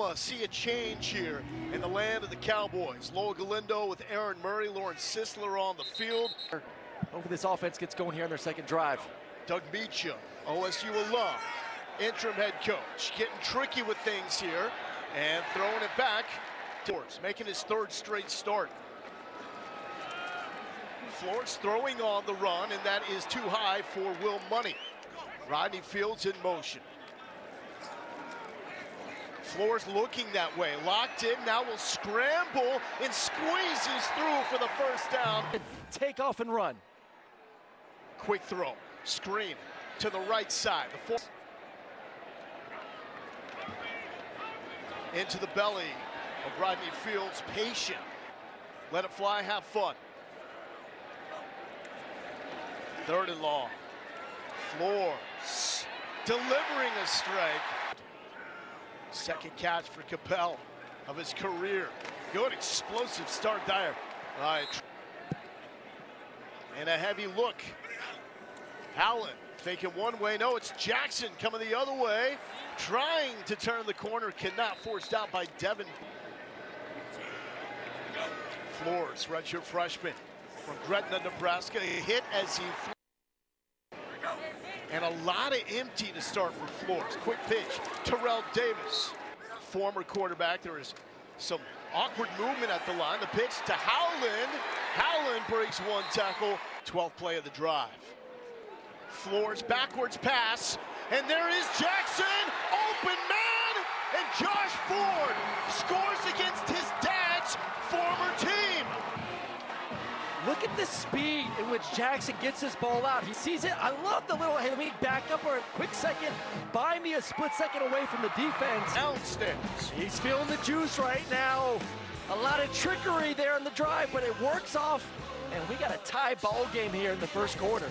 Oklahoma see a change here in the land of the Cowboys. Loa Galindo with Aaron Murray, Lawrence Sisler on the field. Hopefully this offense gets going here on their second drive. Doug Meacham, OSU alum, interim head coach, getting tricky with things here and throwing it back towards making his third straight start. Flores throwing on the run, and that is too high for Will Money. Rodney Fields in motion. Flores looking that way, locked in, now will scramble and squeezes through for the first down. Take off and run. Quick throw, screen to the right side. Into the belly of Rodney Fields, patient. Let it fly, have fun. Third and long. Flores delivering a strike. Second catch for Capel of his career. Good explosive start there. All right. And a heavy look. Allen thinking one way. No, it's Jackson coming the other way. Trying to turn the corner. Cannot, forced out by Devin. Flores, redshirt freshman from Gretna, Nebraska. He hit as he threw. And a lot of empty to start for Flores. Quick pitch, Terrell Davis, former quarterback. There is some awkward movement at the line. The pitch to Howland. Howland breaks one tackle. 12th play of the drive. Flores backwards pass, and there is Jackson, open man, and Josh Ford scores against his dad's former team. Look at the speed in which Jackson gets this ball out. He sees it. I love the little, hey, let me back up for a quick second. Buy me a split second away from the defense. Downstairs. He's feeling the juice right now. A lot of trickery there in the drive, but it works off. And we got a tie ball game here in the first quarter.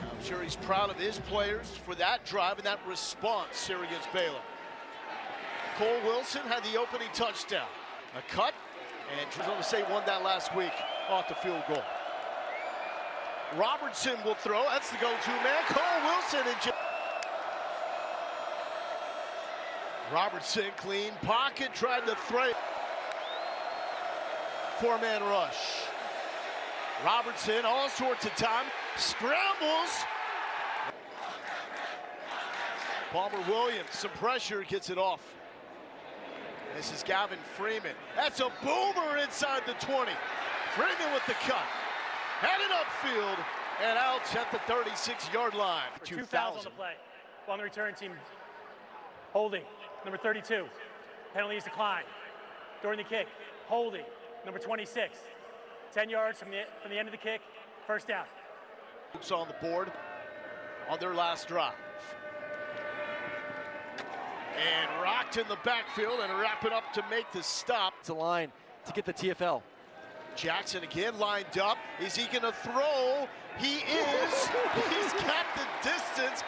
I'm sure he's proud of his players for that drive and that response here against Baylor. Cole Wilson had the opening touchdown. A cut, and Arizona State won that last week off the field goal. Robertson will throw. That's the go-to man. Cole Wilson and Robertson, clean pocket, tried to throw. Four-man rush. Robertson, all sorts of time, scrambles. Palmer Williams, some pressure, gets it off. This is Gavin Freeman. That's a boomer inside the 20. Freeman with the cut. Had it upfield and out at the 36-yard line. 2 fouls on the play. On the return team, holding, number 32. Penalty is declined. During the kick, holding, number 26. 10 yards from the end of the kick, first down. On the board on their last drive. And rocked in the backfield and wrap it up to make the stop. It's a line to get the TFL. Jackson again lined up. Is he going to throw? He is. He's got the distance.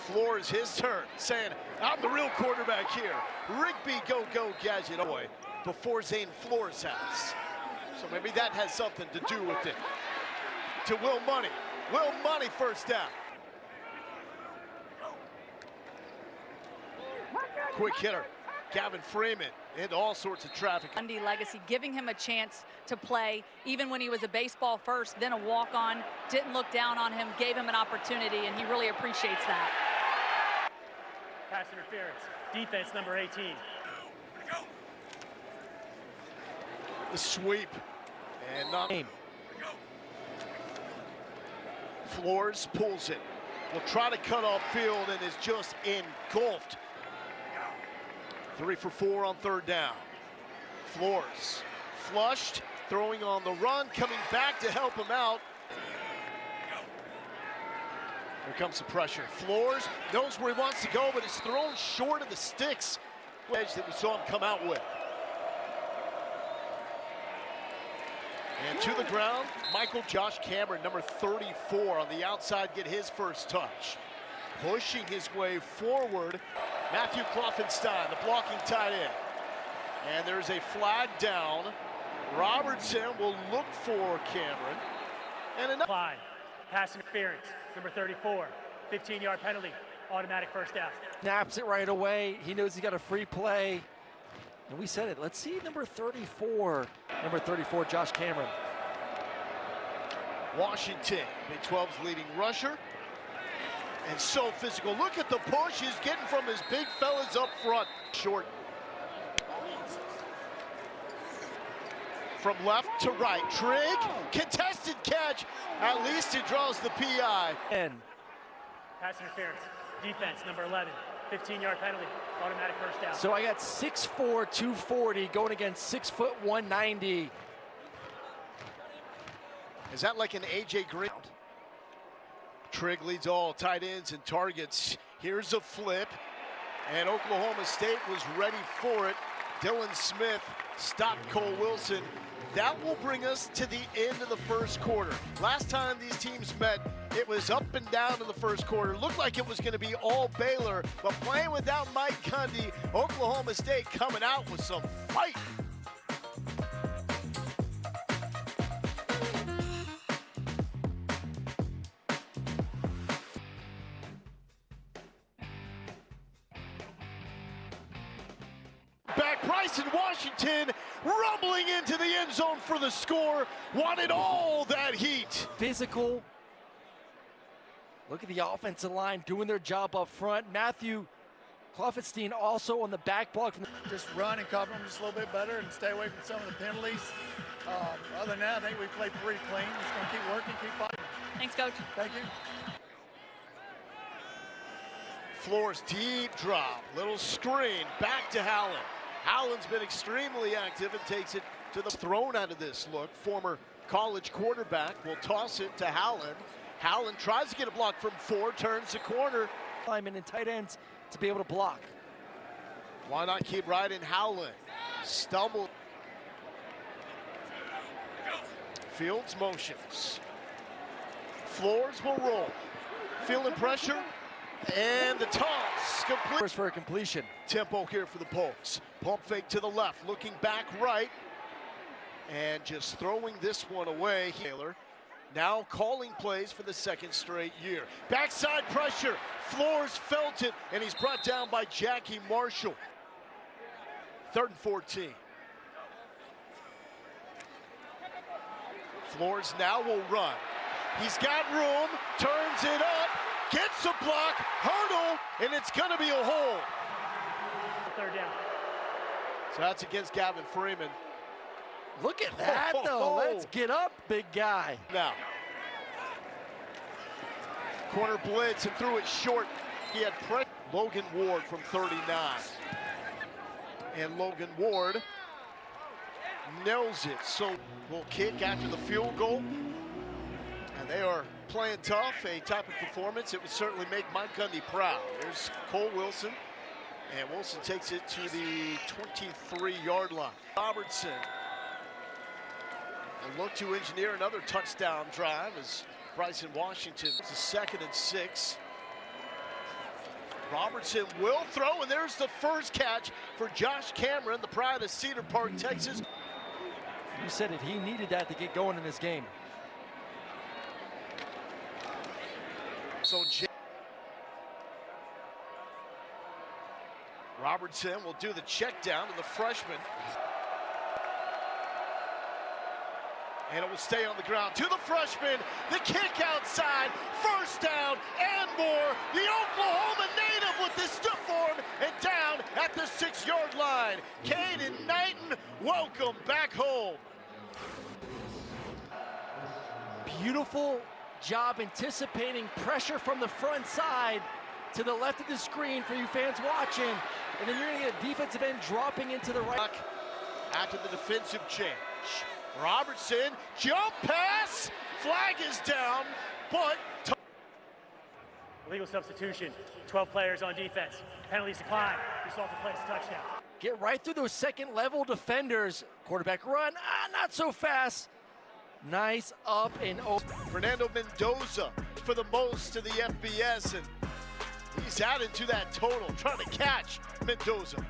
Flores, his turn, saying, I'm the real quarterback here. Rigby, go, Gadget away before Zane Flores has. So maybe that has something to do with it. To Will Money. Will Money, first down. Quick hitter, Gavin Freeman, into all sorts of traffic. Lundy legacy, giving him a chance to play, even when he was a baseball first, then a walk-on, didn't look down on him, gave him an opportunity, and he really appreciates that. Pass interference, defense number 18. The sweep, and not. Flores pulls it, will try to cut off field and is just engulfed. 3 for 4 on third down. Flores flushed, throwing on the run, coming back to help him out. Here comes the pressure. Flores knows where he wants to go, but it's thrown short of the sticks wedge that we saw him come out with. And to the ground, Josh Cameron, number 34 on the outside, get his first touch. Pushing his way forward, Matthew Kloffenstein, the blocking tight end. And there's a flag down. Robertson will look for Cameron. And another. Klein, pass interference, number 34, 15-yard penalty, automatic first down. Snaps it right away. He knows he's got a free play. And we said it. Let's see number 34. Number 34, Josh Cameron. Washington, Big 12's leading rusher. And so physical. Look at the push he's getting from his big fellas up front. Short. From left to right. Trigg, contested catch. At least he draws the PI. And Pass interference, defense, number 11, 15-yard penalty, automatic first down. so I got 6'4", 240 going against 6', 190. Is that like an AJ Green? Trigg leads all tight ends and targets. Here's a flip, and Oklahoma State was ready for it. Dylan Smith stopped Cole Wilson. That will bring us to the end of the first quarter. Last time these teams met, it was up and down in the first quarter. Looked like it was going to be all Baylor, but playing without Mike Gundy, Oklahoma State coming out with some fight. Back, Bryson Washington rumbling into the end zone for the score. Wanted all that heat. Physical. Look at the offensive line doing their job up front. Matthew Kloffenstein also on the back block. Just run and cover them just a little bit better and stay away from some of the penalties. Other than that, I think we played pretty clean. Just going to keep working, keep fighting. Thanks, Coach. Thank you. Flores deep drop, little screen, back to Howland. Howland's been extremely active and takes it to the thrown out of this look. Former college quarterback will toss it to Howland. Howland tries to get a block from 4, turns the corner. Linemen and tight ends to be able to block. Why not keep riding Howland? Stumble. Fields motions. Flores will roll. Feeling pressure. And the toss complete. For a completion. Tempo here for the Pokes. Pump fake to the left, looking back right. And just throwing this one away. Baylor now calling plays for the second straight year. Backside pressure. Flores felt it, and he's brought down by Jackie Marshall. 3rd and 14. Flores now will run. He's got room, turns it up, gets a block, hurdle, and it's going to be a hold. 3rd down. So that's against Gavin Freeman. Look at that, though. Let's get up, big guy. Now, corner blitz and threw it short. He had pressure. Logan Ward from 39. And Logan Ward nails it. So we'll kick after the field goal. And they are playing tough, a type of performance it would certainly make Mike Gundy proud. There's Cole Wilson, and Wilson takes it to the 23-yard line. Robertson will look to engineer another touchdown drive as Bryson Washington. It's a 2nd and 6. Robertson will throw, and there's the first catch for Josh Cameron, the pride of Cedar Park, Texas. You said it, he needed that to get going in this game. So Robertson will do the check down to the freshman. And it will stay on the ground to the freshman. The kick outside, first down and more. The Oklahoma native with the stiff arm and down at the 6-yard line. Caden Knighton, welcome back home. Beautiful job anticipating pressure from the front side to the left of the screen for you fans watching. And then you're going to get a defensive end dropping into the right. After the defensive change. Robertson, jump pass, flag is down, but Legal substitution, 12 players on defense. Penalties decline. Result of play is a touchdown. Get right through those second-level defenders. Quarterback run, not so fast. Nice up and over. Fernando Mendoza for the most to the FBS, and he's added to that total, trying to catch Mendoza.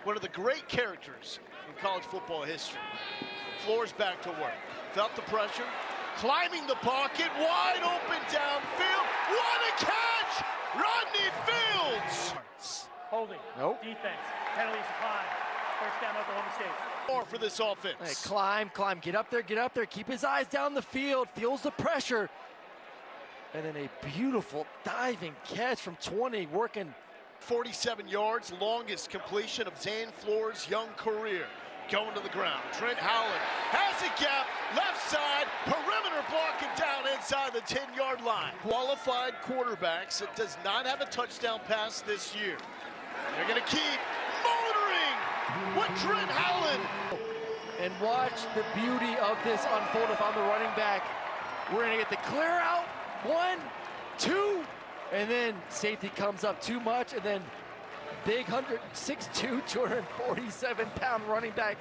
one of the great characters in college football history. Flores back to work. Felt the pressure. Climbing the pocket. Wide open downfield. What a catch! Rodney Fields! Holding. Nope. Defense. Penalties decline. First down, Oklahoma State. More for this offense. Hey, climb, get up there, keep his eyes down the field, feels the pressure. And then a beautiful diving catch from 20, working. 47 yards, longest completion of Zane Flores' young career. Going to the ground. Trent Howland has a gap, left side, perimeter blocking down inside the 10-yard line. Qualified quarterbacks that does not have a touchdown pass this year. They're going to keep motoring with Trent Howland. And watch the beauty of this unfold if I'm the running back. We're going to get the clear out. 1, 2, and then safety comes up too much, and then big 106'2", 247-pound running back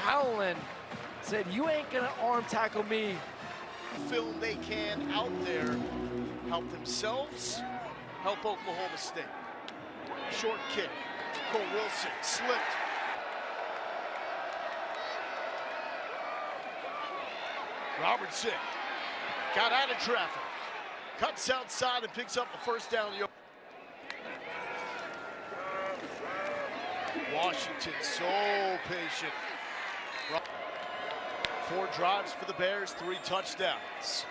Howland said, "You ain't gonna arm tackle me." Film they can out there, help themselves, help Oklahoma State. Short kick. Cole Wilson slipped. Robertson got out of traffic. Cuts outside and picks up the first down. Washington so patient. 4 drives for the Bears, 3 touchdowns.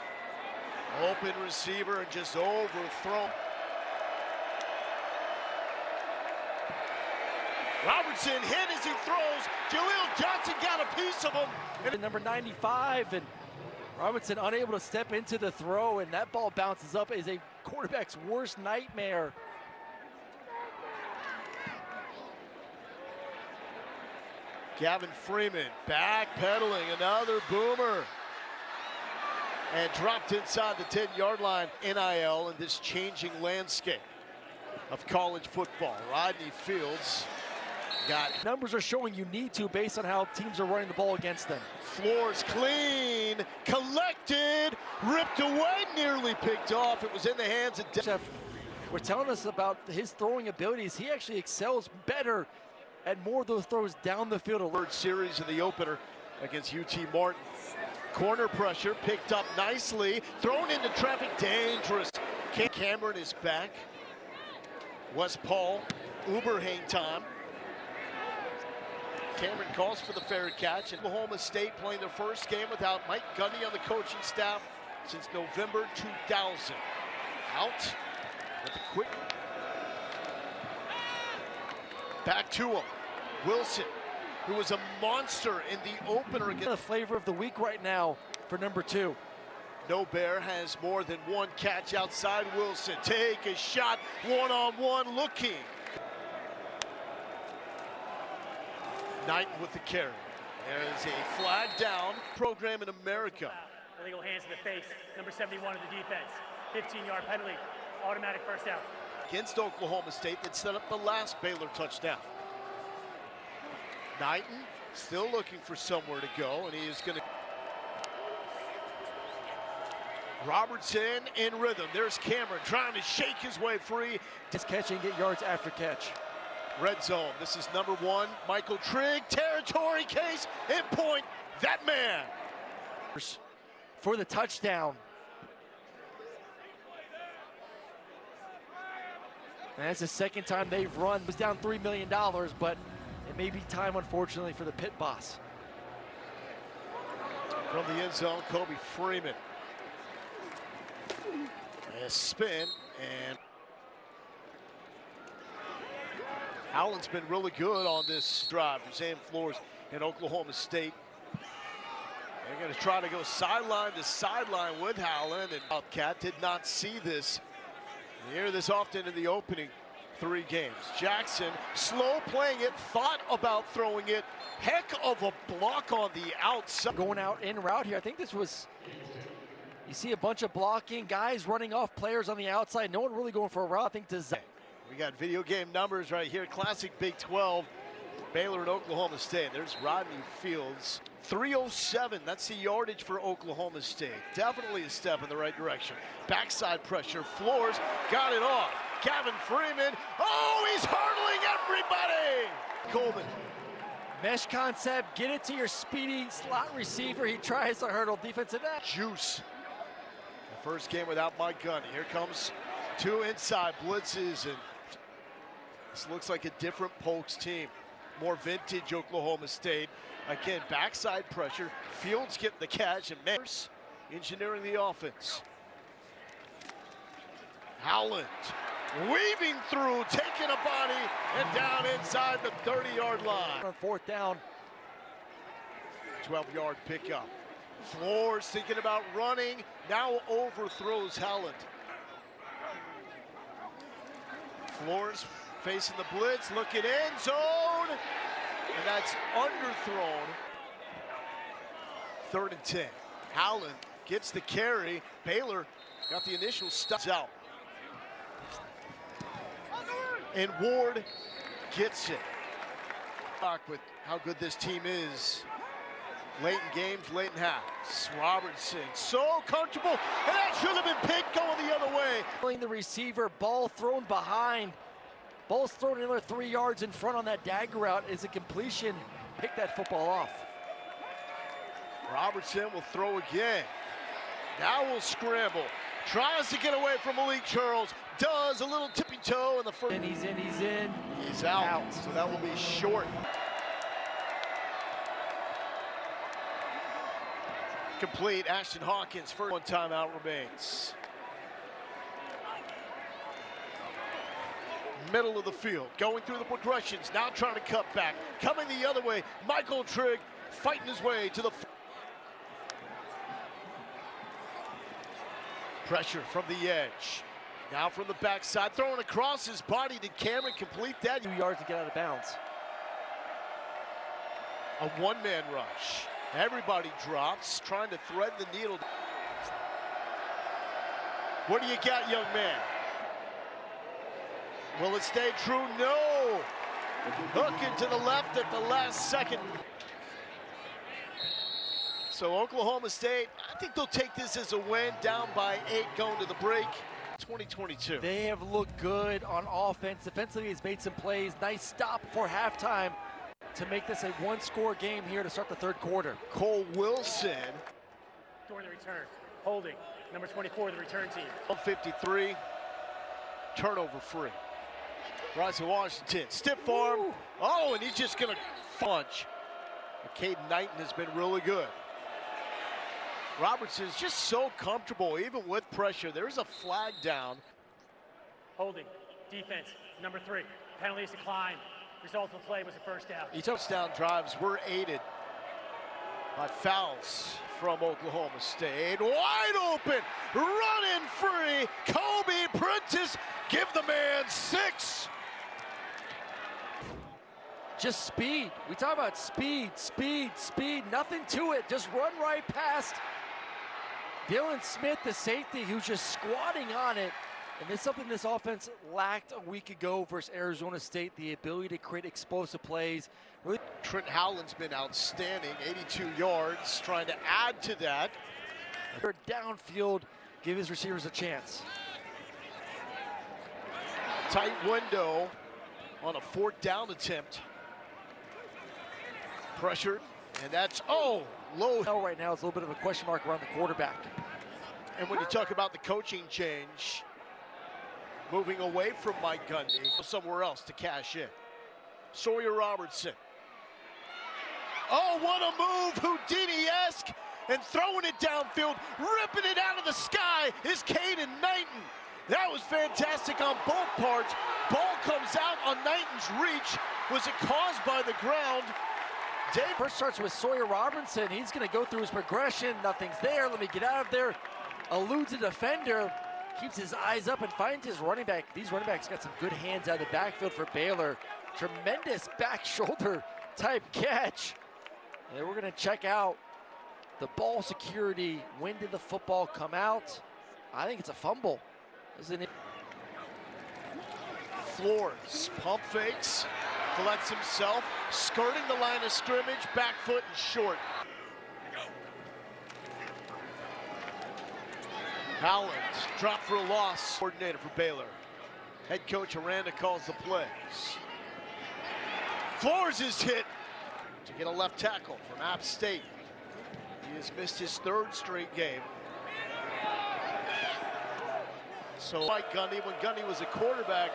Open receiver and just overthrown. Robertson hit as he throws. Jaleel Johnson got a piece of him. And number 95, and Robinson unable to step into the throw, and that ball bounces up. Is a quarterback's worst nightmare. Gavin Freeman backpedaling, another boomer. And dropped inside the 10-yard line. NIL in this changing landscape of college football. Rodney Fields got it. Numbers are showing you need to based on how teams are running the ball against them. Flores clean, collected, ripped away, nearly picked off. It was in the hands of Jeff, we're telling us about his throwing abilities. He actually excels better at more of those throws down the field. Third series in the opener against UT Martin. Corner pressure picked up nicely, thrown into traffic, dangerous. Cameron is back. Wes Paul, uber hang time. Cameron calls for the fair catch. And Oklahoma State playing their first game without Mike Gundy on the coaching staff since November 2000. Out with a quick. Back to him. Wilson, who was a monster in the opener against. The flavor of the week right now for number 2. No Bear has more than one catch outside Wilson. Take a shot, one-on-one looking. Knighton with the carry. There's a flag down. Program in America. Illegal hands to the face. Number 71 of the defense. 15-yard penalty. Automatic first down. Against Oklahoma State that set up the last Baylor touchdown. Knighton still looking for somewhere to go, and he is going to. Robertson in rhythm. There's Cameron trying to shake his way free. Just catch and get yards after catch. Red zone. This is number 1, Michael Trigg. Territory case and point that man. For the touchdown. And that's the second time they've run. It was down $3 million, but it may be time, unfortunately, for the pit boss. From the end zone, Kobe Freeman. A spin, and Howland's been really good on this drive for Zane Flores in Oklahoma State. They're going to try to go sideline to sideline with Howland, and Wildcat did not see this. You hear this often in the opening 3 games. Jackson, slow playing it, thought about throwing it. Heck of a block on the outside. Going out in route here. I think this was, you see a bunch of blocking, guys running off players on the outside. No one really going for a route. I think to Zach. We got video game numbers right here. Classic Big 12. Baylor and Oklahoma State. There's Rodney Fields. 307, that's the yardage for Oklahoma State. Definitely a step in the right direction. Backside pressure, Flores got it off. Gavin Freeman, oh, he's hurdling at everybody! Coleman. Mesh concept, get it to your speedy slot receiver. He tries to hurdle defensive end. Juice. The first game without Mike Gundy. Here comes two inside blitzes, and this looks like a different Polk's team. More vintage Oklahoma State. Again, backside pressure. Fields getting the catch, and Manners engineering the offense. Howland weaving through, taking a body, and down inside the 30-yard line. On fourth down. 12-yard pickup. Flores thinking about running, now overthrows Howland. Flores facing the blitz, looking end zone, and that's underthrown. 3rd and 10. Howland gets the carry. Baylor got the initial stop out. And Ward gets it. With how good this team is. Late in games, late in halves. Robertson, so comfortable, and that should have been picked going the other way. Pulling the receiver, ball thrown behind. Ball's thrown another 3 yards in front on that dagger route. Is a completion. Pick that football off. Robertson will throw again. Now we'll scramble. Tries to get away from Malik Charles. Does a little tippy toe in the first. And he's in, he's in. He's out. So that will be short. Complete. Ashton Hawkins, first one timeout remains. Middle of the field, going through the progressions, now trying to cut back. Coming the other way, Michael Trigg fighting his way to the... Pressure from the edge. Now from the backside, throwing across his body. Did Cameron complete that? 2 yards to get out of bounds. A one-man rush. Everybody drops, trying to thread the needle. What do you got, young man? Will it stay true? No! Hooking to the left at the last second. So Oklahoma State, I think they'll take this as a win, down by 8 going to the break. 2022. They have looked good on offense. Defensively, has made some plays. Nice stop for halftime to make this a one-score game here to start the third quarter. Cole Wilson. During the return, holding, number 24, the return team. 153, turnover free. Bryson Washington, stiff arm. Woo. Oh, and he's just gonna punch. Caden Knighton has been really good. Robertson's just so comfortable, even with pressure. There's a flag down. Holding, defense, number 3, penalties declined. Result of the play was a first down. Touchdown drives were aided by fouls from Oklahoma State. Wide open, running free. Kobe Prentice, give the man 6. Just speed. We talk about speed, speed, speed. Nothing to it. Just run right past Dylan Smith, the safety, who's just squatting on it. And it's something this offense lacked a week ago versus Arizona State, the ability to create explosive plays. Really. Trent Howland's been outstanding, 82 yards, trying to add to that. Downfield, give his receivers a chance. Tight window on a 4th down attempt. Pressured, and that's, low. Right now, it's a little bit of a question mark around the quarterback. And when you talk about the coaching change, moving away from Mike Gundy, somewhere else to cash in. Sawyer Robertson. Oh, what a move, Houdini-esque, and throwing it downfield, ripping it out of the sky is Caden Knighton. That was fantastic on both parts. Ball comes out on Knighton's reach. Was it caused by the ground? Dave first starts with Sawyer Robertson. He's going to go through his progression. Nothing's there. Let me get out of there. Eludes a defender. Keeps his eyes up and finds his running back. These running backs got some good hands out of the backfield for Baylor. Tremendous back shoulder type catch. And we're going to check out the ball security. When did the football come out? I think it's a fumble. Isn't it? Flores, pump fakes, collects himself, skirting the line of scrimmage, back foot and short. Howland dropped for a loss. Coordinator for Baylor. Head coach Aranda calls the plays. Flores is hit to get a left tackle from App State. He has missed his third straight game. So Mike Gundy, when Gundy was a quarterback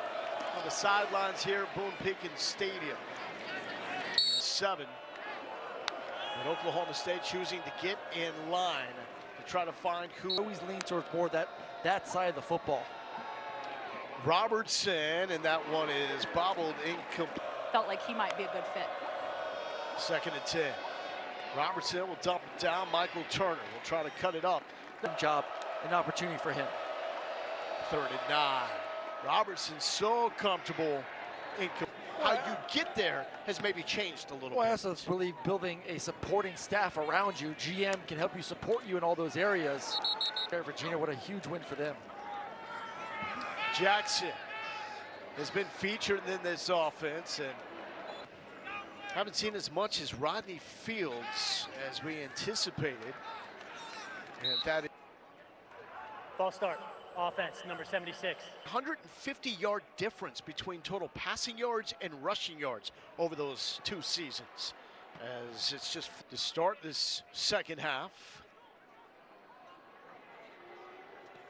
on the sidelines here at Boone Pickens Stadium. 7. And Oklahoma State choosing to get in line to try to find who. Always lean towards more that side of the football. Robertson, and that one is bobbled incomplete. Felt like he might be a good fit. 2nd and 10. Robertson will dump it down. Michael Turner will try to cut it up. Good job, an opportunity for him. 3rd and 9. Robertson so comfortable. How you get there has maybe changed a little Well, I bit. also believe building a supporting staff around you. GM can help you support you in all those areas. Virginia, what a huge win for them. Jackson has been featured in this offense, and haven't seen as much as Rodney Fields as we anticipated. And that is False start. Offense, number 76. 150-yard difference between total passing yards and rushing yards over those 2 seasons. As it's just to start this second half.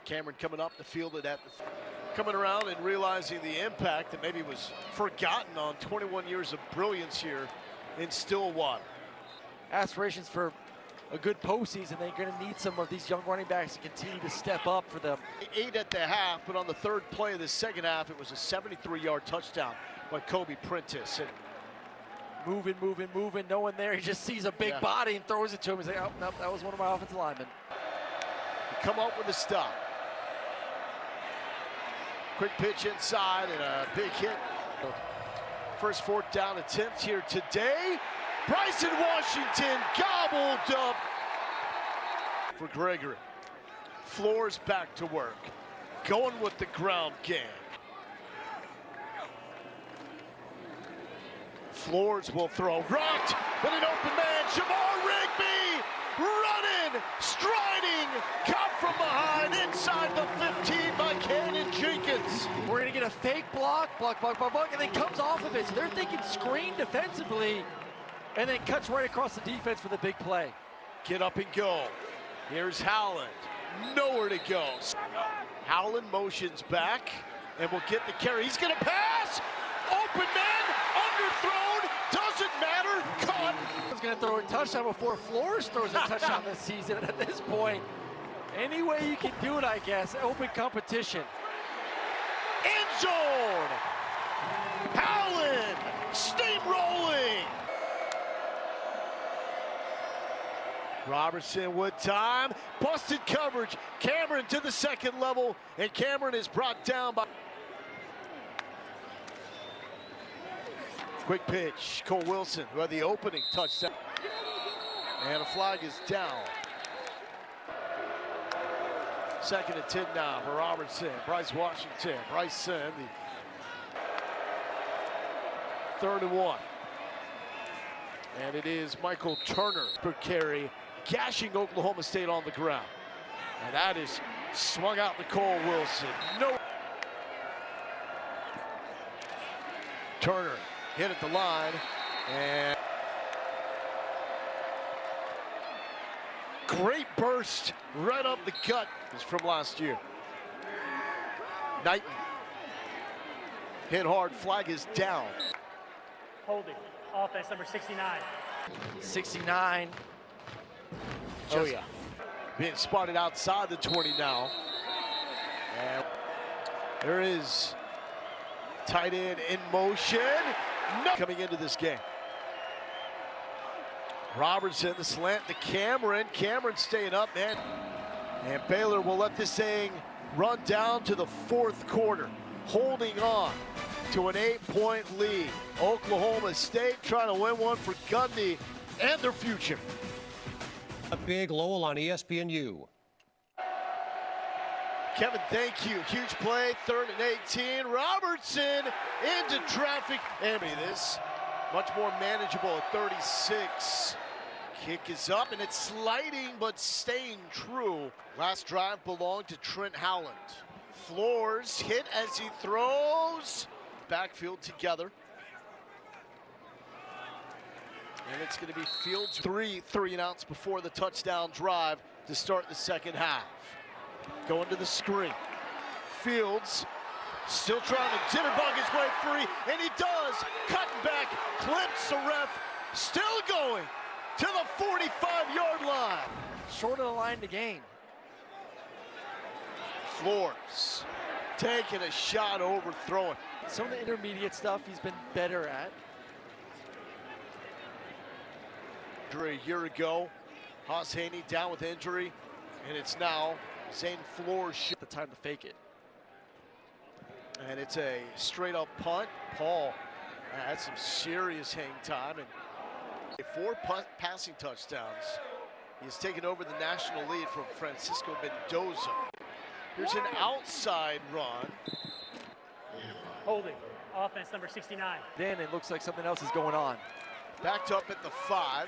Cameron coming up to field it coming around and realizing the impact that maybe was forgotten on 21 years of brilliance here in Stillwater. Aspirations for a good postseason. They're going to need some of these young running backs to continue to step up for them. 8 at the half, but on the 3rd play of the second half, it was a 73-yard touchdown by Kobe Prentice. And Moving. No one there. He just sees a big body and throws it to him. He's like, oh, no, that was one of my offensive linemen. Come up with a stop. Quick pitch inside and a big hit. First 4th down attempt here today. Bryson Washington gobbled up for Gregory. Flores back to work. Going with the ground game. Flores will throw. Rocked with an open man. Shamar Rigby running, striding, caught from behind inside the 15 by Cannon Jenkins. We're going to get a fake block, and then comes off of it. So they're thinking screen defensively, and then cuts right across the defense for the big play. Get up and go. Here's Howland. Nowhere to go. Howland motions back and will get the carry. He's going to pass. Open man, underthrown. Doesn't matter. Caught. He's going to throw a touchdown before Flores throws a touchdown this season. And at this point, any way you can do it, I guess. Open competition. End zone. Howland steamrolling. Robertson with time. Busted coverage. Cameron to the 2nd level. And Cameron is brought down by. Quick pitch. Cole Wilson, who had the opening touchdown. And a flag is down. 2nd and 10 now for Robertson. Bryce Washington. Bryson, the 3rd and 1. And it is Michael Turner per carry, gashing Oklahoma State on the ground. And that is swung out to Cole Wilson. No. Turner hit at the line, and great burst right up the gut. Is from last year. Knighton hit hard. Flag is down. Holding. Offense, number 69. 69. Oh yeah. Being spotted outside the 20 now. And there is tight end in motion. No. Coming into this game. Robertson, the slant to Cameron. Cameron staying up, man. And Baylor will let this thing run down to the 4th quarter. Holding on to an 8-point lead. Oklahoma State trying to win one for Gundy and their future. A big Lowell on ESPNU. Kevin, thank you. Huge play, 3rd and 18. Robertson into traffic. And this much more manageable at 36. Kick is up and it's sliding but staying true. Last drive belonged to Trent Howland. Flores hit as he throws. Backfield together. And it's going to be Fields 3-and-outs before the touchdown drive to start the second half. Going to the screen. Fields still trying to jitterbug his way free, and he does. Cutting back, clips the ref, still going to the 45-yard line. Short of the line to gain. Flores taking a shot, overthrowing. Some of the intermediate stuff he's been better at. A year ago, Haas Haney down with injury, and it's now Zane Flores. The time to fake it. And it's a straight-up punt. Paul had some serious hang time, and 4 passing touchdowns. He's taken over the national lead from Francisco Mendoza. Here's an outside run. Holding. Offense number 69. Then it looks like something else is going on. Backed up at the 5.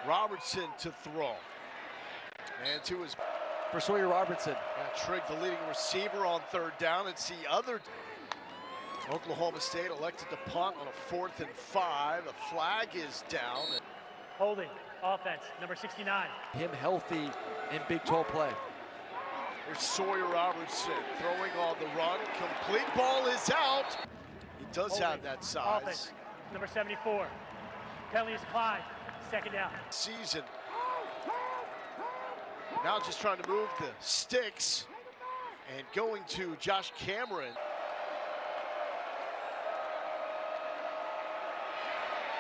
Robertson to throw. And to his... For Sawyer Robertson. Trigg, the leading receiver on 3rd down. It's the other... Oklahoma State elected to punt on a 4th and 5. A flag is down. Holding. Offense number 69. Him healthy in Big 12 play. There's Sawyer Robertson throwing on the run. Complete ball is out. He does Holding. Have that size. Offense number 74. Penalty is declined. Second down. Season. Now just trying to move the sticks and going to Josh Cameron.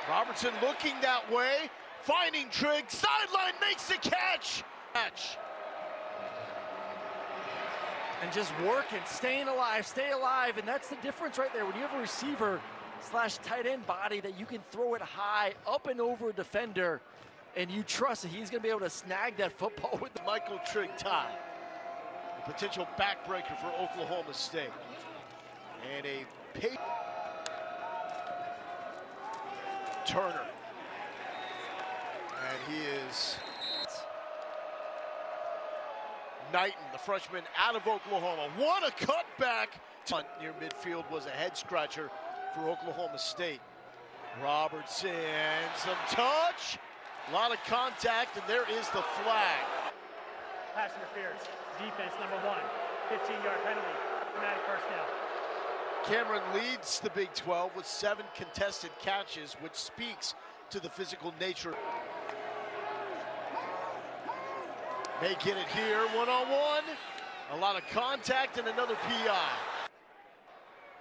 Robertson looking that way, finding Trigg, sideline makes the catch. And just working, staying alive, stay alive, and that's the difference right there. When you have a receiver / tight end body that you can throw it high, up and over a defender, and you trust that he's going to be able to snag that football with the Michael Trigg tie. A potential backbreaker for Oklahoma State. And a Turner. And he is Knighton, the freshman out of Oklahoma. What a cutback! Near midfield was a head scratcher for Oklahoma State. Robertson, some touch, a lot of contact, and there is the flag. Pass interference. Defense number 1. 15-yard penalty. Automatic first down. Cameron leads the Big 12 with 7 contested catches, which speaks to the physical nature. May get it here, one-on-one. A lot of contact and another PI.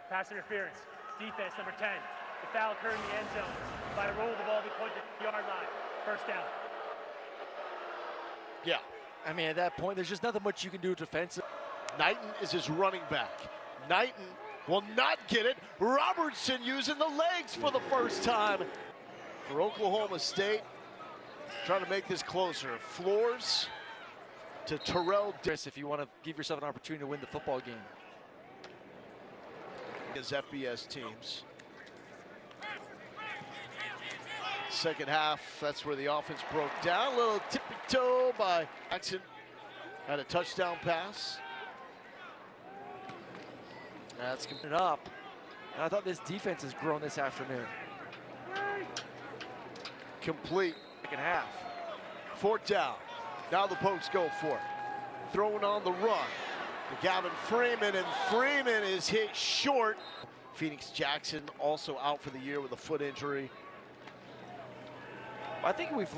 Pass interference. Defense number 10. The foul occurred in the end zone. By the roll of the ball, be put to the yard line. First down. Yeah. I mean, at that point, there's just nothing much you can do defensive. Knighton is his running back. Knighton will not get it. Robertson using the legs for the first time for Oklahoma State. Trying to make this closer. Flores to Terrell. If you want to give yourself an opportunity to win the football game. As FBS teams. Second half, that's where the offense broke down. A little tippy-toe by Jackson. Had a touchdown pass. That's coming up. And I thought this defense has grown this afternoon. Complete. Second half. 4th down. Now the Pokes go for it. Throwing on the run. To Gavin Freeman, and Freeman is hit short. Phoenix Jackson also out for the year with a foot injury. I think we've...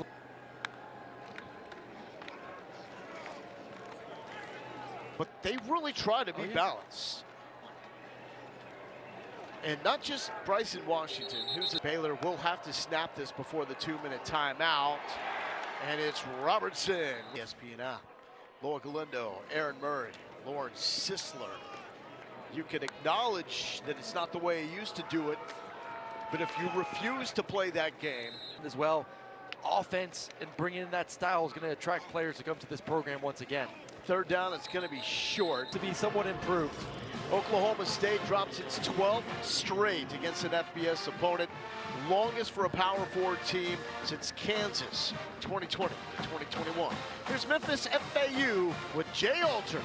But they really try to be balanced. And not just Bryson Washington, who's a Baylor, will have to snap this before the 2-minute timeout. And it's Robertson. ESPN app. Loa Galindo, Aaron Murray, Lawrence Sisler. You can acknowledge that it's not the way he used to do it, but if you refuse to play that game as well, offense and bringing in that style is going to attract players to come to this program once again. 3rd down, it's going to be short. To be somewhat improved. Oklahoma State drops its 12th straight against an FBS opponent. Longest for a Power 4 team since Kansas 2020 to 2021. Here's Memphis FAU with Jay Alter.